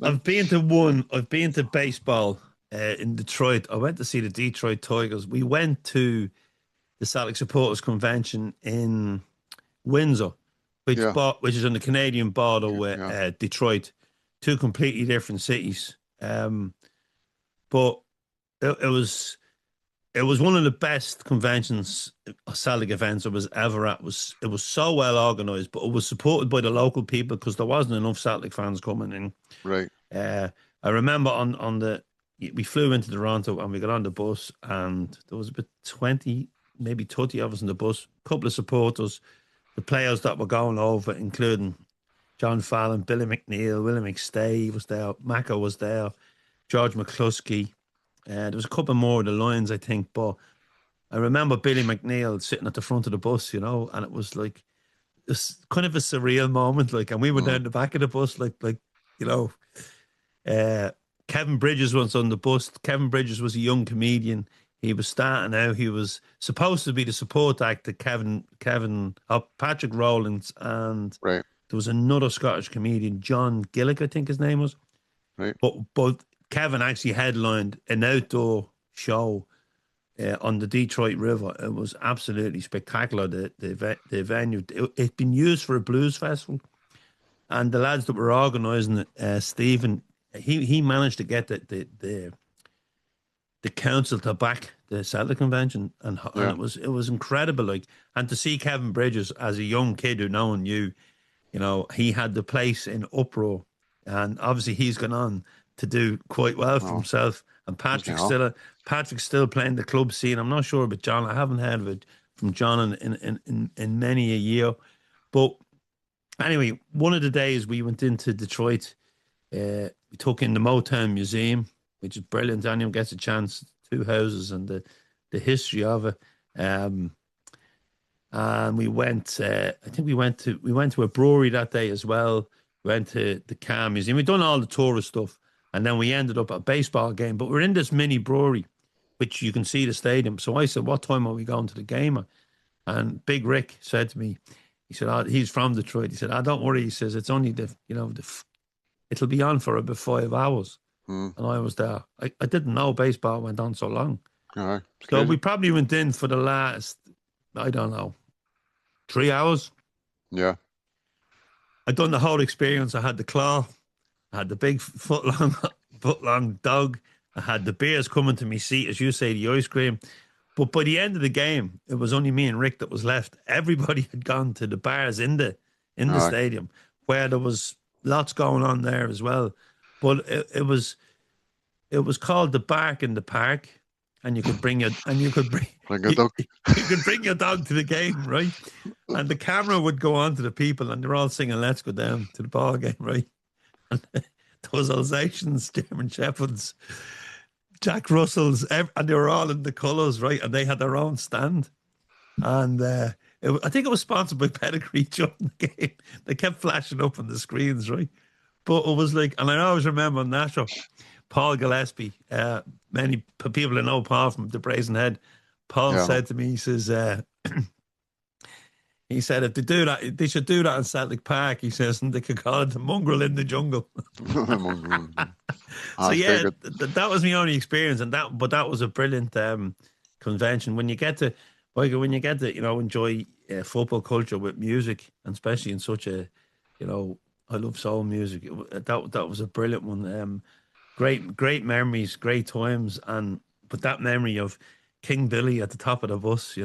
I've been to one. I've been to baseball in Detroit. I went to see the Detroit Tigers. We went to the Celtic Supporters Convention in Windsor, Yeah, which is on the Canadian border okay, with yeah, Detroit, two completely different cities. But it was one of the best conventions, Celtic events I was ever at. It was so well organised, but it was supported by the local people because there wasn't enough Celtic fans coming in. right. Uh, I remember on the we flew into Toronto and we got on the bus and there was about 20, maybe 30 of us in the bus, a couple of supporters, the players that were going over, including John Fallon, Billy McNeill, Willie McStay was there, Mako was there, George McCluskey. There was a couple more of the Lions, I think, but I remember Billy McNeill sitting at the front of the bus, and it was like it's kind of a surreal moment, like, and we were Mm, down the back of the bus, you know, uh, Kevin Bridges was on the bus. Kevin Bridges was a young comedian. He was starting out. He was supposed to be the support act to Patrick Rowlands, and right, there was another Scottish comedian, John Gillick, I think his name was. right. But Kevin actually headlined an outdoor show on the Detroit River. It was absolutely spectacular. The venue, it'd been used for a blues festival, and the lads that were organising it, Stephen, he managed to get the council to back the Celtic convention, and Yeah. it was incredible. Like, and to see Kevin Bridges as a young kid who no one knew, he had the place in uproar, and obviously he's gone on to do quite well for Oh, himself. And okay. Oh, Patrick's still playing the club scene. I'm not sure about John. I haven't heard of it from John in many a year. But anyway, one of the days we went into Detroit, we took in the Motown Museum, which is brilliant. Anyone gets a chance, two houses and the history of it. Um, and we went. I think we went to a brewery that day as well. Went to the Car Museum. We've done all the tourist stuff, and then we ended up at a baseball game. But we're in this mini brewery, which you can see the stadium. So I said, "What time are we going to the game?" And Big Rick said to me, he said, he's from Detroit. He said, don't worry. He says, it's only it'll be on for about 5 hours. mm, And I was there. I didn't know baseball went on so long. all right. It's So we crazy. probably went in for the last, I don't know, 3 hours. Yeah. I done the whole experience. I had the claw, I had the big foot long, foot long dog. I had the beers coming to me seat, as you say, the ice cream. But by the end of the game, it was only me and Rick that was left. Everybody had gone to the bars in All the right. stadium, where there was lots going on there as well. But it was called the Bark in the Park, and you could bring Like a you, dog. you could bring your dog to the game, right? And the camera would go on to the people, and they're all singing "Let's Go Down" to the ball game, right? And those Alsatians, German Shepherds, Jack Russells, and they were all in the colours, right? And they had their own stand. And I think it was sponsored by Pedigree during the game. They kept flashing up on the screens, right? But it was like, and I always remember Nashua, Paul Gillespie, many people that know Paul from the Brazen Head. Paul Yeah. said to me, he said, if they do that, they should do that in Celtic Park. He says, and they could call it the mongrel in the jungle. So That's very yeah, good. that was my only experience, but that was a brilliant convention. When you get to enjoy football culture with music, and especially in such a, you know, I love soul music. That was a brilliant one. Great memories, great times, but that memory of King Billy at the top of the bus,